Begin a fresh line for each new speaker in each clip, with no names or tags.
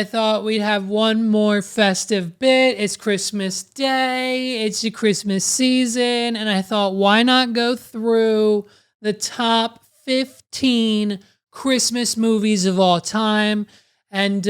I thought we'd have one more festive bit. It's Christmas Day, it's the Christmas season, and I thought, why not go through the top 15 Christmas movies of all time? And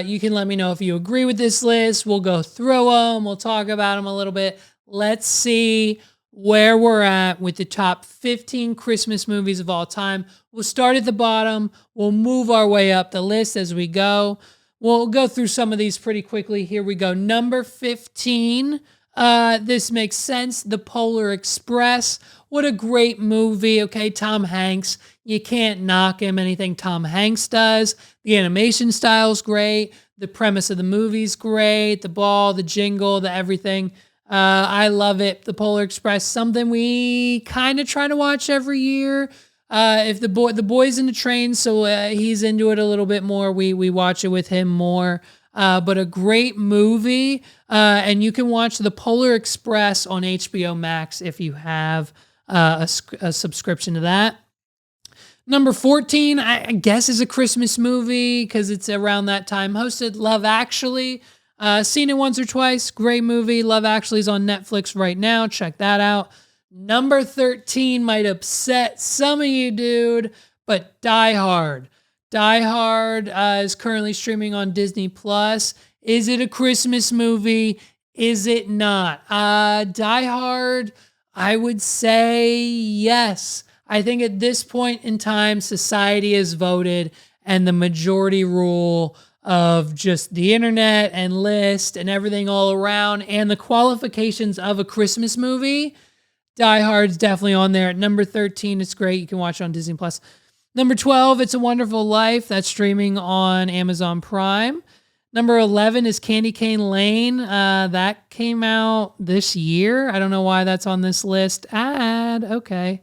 you can let me know if you agree with this list. We'll go through them, we'll talk about them a little bit. Let's see where we're at with the top 15 Christmas movies of all time. We'll start at the bottom, we'll move our way up the list as we go. We'll go through some of these pretty quickly. Here we go. Number 15. This makes sense. The Polar Express. What a great movie. Okay, Tom Hanks. You can't knock him. Anything Tom Hanks does. The animation style's great. The premise of the movie's great. The ball, the jingle, the everything. I love it. The Polar Express. Something we kind of try to watch every year. If the boy's into trains, so he's into it a little bit more. We watch it with him more. But a great movie, and you can watch The Polar Express on HBO Max if you have a subscription to that. Number 14, I guess, is a Christmas movie because it's around that time. Hosted Love Actually. Seen it once or twice. Great movie. Love Actually is on Netflix right now. Check that out. Number 13 might upset some of you, dude, but Die Hard. Die Hard is currently streaming on Disney Plus. Is it a Christmas movie? Is it not? Die Hard, I would say yes. I think at this point in time, society has voted, and the majority rule of just the internet and list and everything all around and the qualifications of a Christmas movie, Die Hard's definitely on there. At number 13, it's great. You can watch it on Disney Plus. Number 12, It's a Wonderful Life. That's streaming on Amazon Prime. Number 11 is Candy Cane Lane. That came out this year. I don't know why that's on this list. Okay.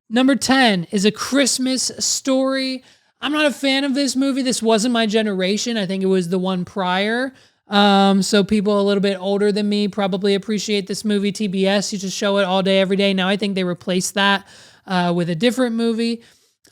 Number 10 is A Christmas Story. I'm not a fan of this movie. This wasn't my generation. I think it was the one prior. So people a little bit older than me probably appreciate this movie. TBS used to show it all day, every day. Now I think they replaced that with a different movie.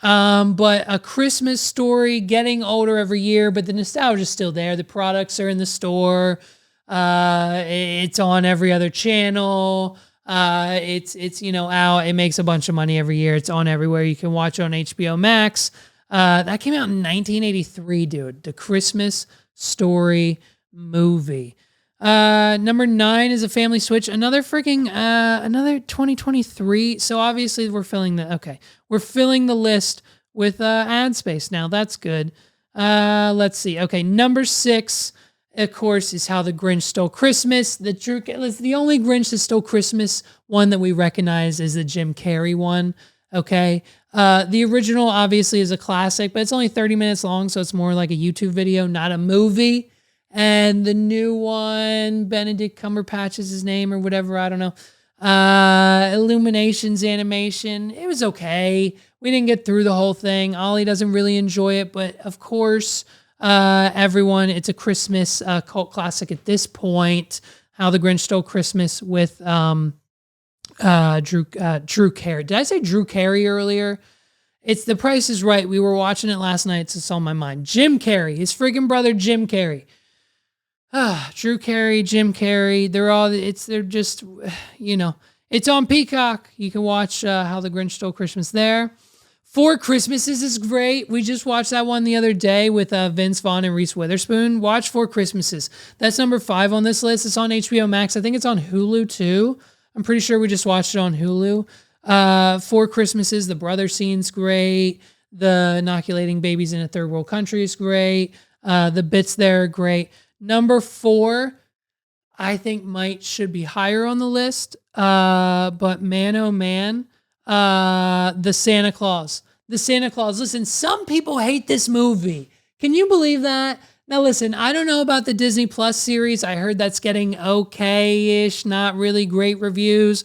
But A Christmas Story, getting older every year, but the nostalgia is still there. The products are in the store. It's on every other channel. It's out. It makes a bunch of money every year. It's on everywhere. You can watch it on HBO Max. That came out in 1983, dude. The Christmas Story movie. Number 9 is A Family Switch. Another 2023. So obviously we're filling the list with ad space now. That's good. Let's see. Okay, number 6, of course, is How the Grinch Stole Christmas. The only Grinch that stole Christmas one that we recognize is the Jim Carrey one. Okay. The original obviously is a classic, but it's only 30 minutes long, so it's more like a YouTube video, not a movie. And the new one, Benedict Cumberbatch is his name or whatever, I don't know. Illuminations animation, it was okay. We didn't get through the whole thing. Ollie doesn't really enjoy it, but of course, everyone, it's a Christmas cult classic at this point. How the Grinch Stole Christmas with Drew Carey. Did I say Drew Carey earlier? It's The Price is Right. We were watching it last night, so it's on my mind. Jim Carrey, his freaking brother Jim Carrey. Drew Carey, Jim Carrey, they're just, it's on Peacock. You can watch How the Grinch Stole Christmas there. Four Christmases is great. We just watched that one the other day with Vince Vaughn and Reese Witherspoon. Watch Four Christmases. That's number 5 on this list. It's on HBO Max. I think it's on Hulu too. I'm pretty sure we just watched it on Hulu. Four Christmases, the brother scene's great. The inoculating babies in a third world country is great. The bits there are great. Number 4, I think should be higher on the list. But man, oh man, The Santa Claus. The Santa Claus. Listen, some people hate this movie. Can you believe that? Now listen, I don't know about the Disney Plus series. I heard that's getting okay-ish, not really great reviews.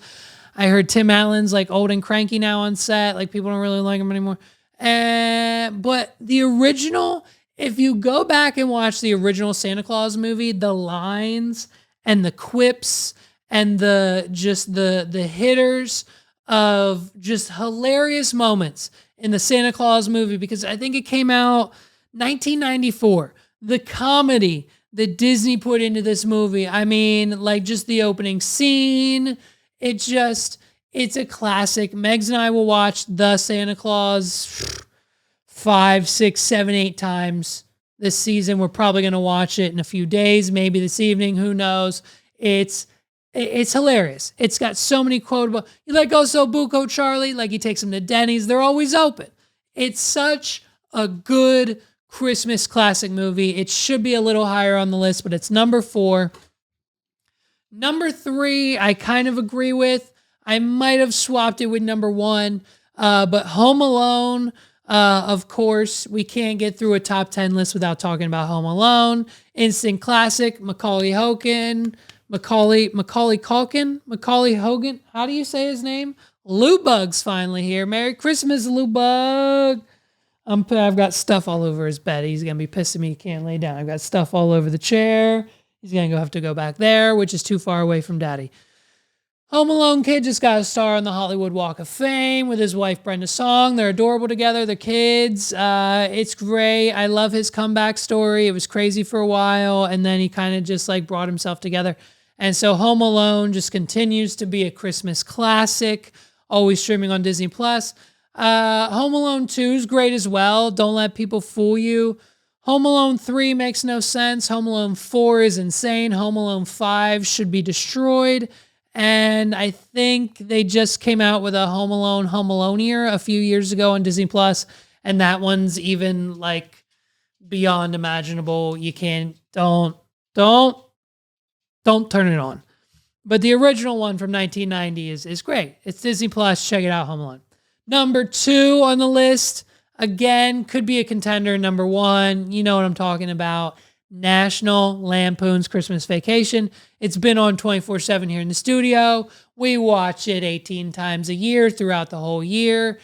I heard Tim Allen's like old and cranky now on set. Like people don't really like him anymore. But the original, if you go back and watch the original Santa Claus movie, the lines and the quips and the hitters of just hilarious moments in the Santa Claus movie, because I think it came out 1994. the comedy that Disney put into this movie. I mean, like just the opening scene. It's a classic. Megs and I will watch The Santa Claus 5, 6, 7, 8 times this season. We're probably going to watch it in a few days, maybe this evening. Who knows? It's hilarious. It's got so many quotable. You let go so buco, Charlie. Like he takes them to Denny's. They're always open. It's such a good Christmas classic movie. It should be a little higher on the list, but it's number 4. Number 3, I kind of agree with. I might have swapped it with number 1, but Home Alone. Of course, we can't get through a top 10 list without talking about Home Alone. Instant classic. Macaulay Culkin. How do you say his name? Lou Bug's finally here. Merry Christmas, Lou Bug. I've got stuff all over his bed. He's going to be pissing me. He can't lay down. I've got stuff all over the chair. He's going to have to go back there, which is too far away from Daddy. Home Alone kid just got a star on the Hollywood Walk of Fame with his wife, Brenda Song. They're adorable together. They're kids. It's great. I love his comeback story. It was crazy for a while, and then he kind of just like brought himself together. And so Home Alone just continues to be a Christmas classic, always streaming on Disney+. Home Alone 2 is great as well. Don't let people fool you. Home Alone 3 makes no sense. Home Alone 4 is insane. Home Alone 5 should be destroyed. And I think they just came out with a Home Alone-ier a few years ago on Disney+. And that one's even like beyond imaginable. You can't, don't turn it on. But the original one from 1990 is great. It's Disney+. Check it out, Home Alone. Number 2 on the list, again, could be a contender. Number 1, you know what I'm talking about. National Lampoon's Christmas Vacation. It's been on 24/7 here in the studio. We watch it 18 times a year throughout the whole year.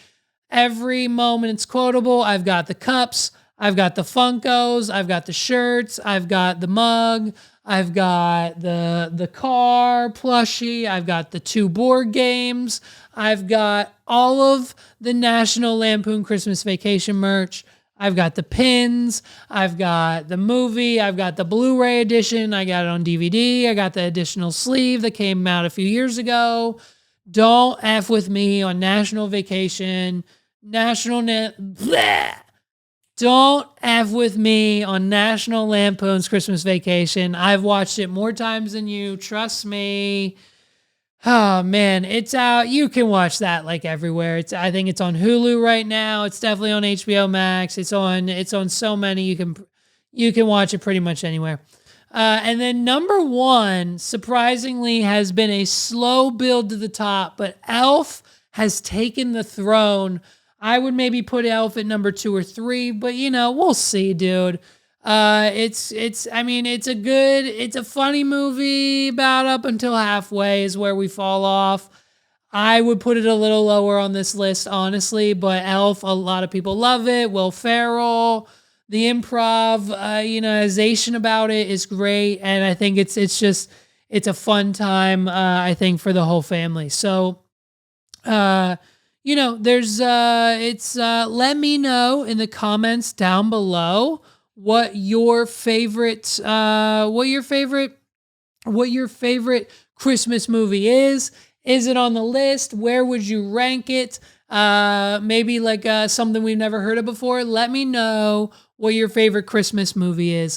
Every moment it's quotable. I've got the cups. I've got the Funkos. I've got the shirts. I've got the mug. I've got the car plushie. I've got the 2 board games. I've got all of the National Lampoon Christmas Vacation merch. I've got the pins. I've got the movie. I've got the Blu-ray edition. I got it on DVD. I got the additional sleeve that came out a few years ago. Don't F with me on National Vacation. Don't F with me on National Lampoon's Christmas Vacation. I've watched it more times than you. Trust me. Oh man, it's out. You can watch that like everywhere. I think it's on Hulu right now. It's definitely on HBO Max. It's on so many. You can watch it pretty much anywhere. And then number 1, surprisingly, has been a slow build to the top, but Elf has taken the throne. I would maybe put Elf at number 2 or 3, but we'll see, dude. It's a funny movie. About up until halfway is where we fall off. I would put it a little lower on this list, honestly, but Elf, a lot of people love it. Will Ferrell, the improvisation about it is great. And I think it's a fun time, I think, for the whole family. So, let me know in the comments down below what your favorite Christmas movie is. Is it on the list? Where would you rank it? Maybe like something we've never heard of before. Let me know what your favorite Christmas movie is.